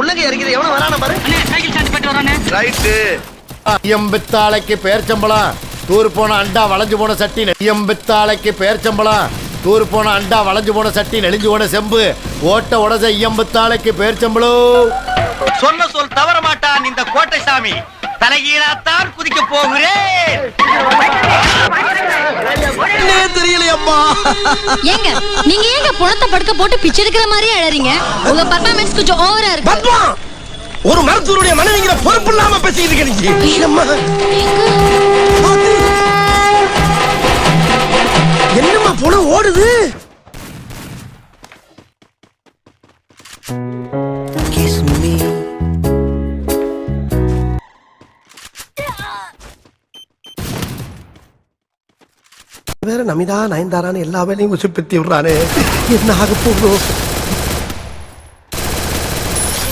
உள்ளங்க இறங்கிது எவன வரானே பாரு. அண்ணே சைக்கிள் ஸ்டாண்ட் போயிட்டு வரானே. ரைட். எம்பித்தாளைக்கு பேர்ச்சம்பளம் தூர் போன அண்டா வளைஞ்சு போன சட்டி. எம்பித்தாளைக்கு பேர்ச்சம்பளம் தூர் போன அண்டா வளைஞ்சு போன சட்டி நெளிஞ்சு போன செம்பு ஓட்ட உடச ஐயம்பத்தாளைக்கு பேர்ச்சம்பளம். சொன்ன சொல் தவற மாட்டான் இந்த கோட்டை சாமி. தலைகீழாத்தான் குதிக்க போகிறேன். தெரியலையப்பா. ஏங்க நீங்க ஏங்க புணத்தை படுக்க போட்டு பிச்சை எடுக்கிற மாதிரியே அழறீங்க? உங்க பர்ஃபார்மன்ஸ் கொஞ்சம் ஓவரா இருக்கு. ஒரு மருத்துவருடைய மனைவிங்கிற பொறுப்பு இல்லாம பேசிட்டு இருக்கீங்க. என்னம்மா போன ஓடுது? வேற நமிதா நயன்தாரான்னு எல்லா வேலையும் உசுப்பத்தி விடுறானே, என்ன ஆக போகணும்?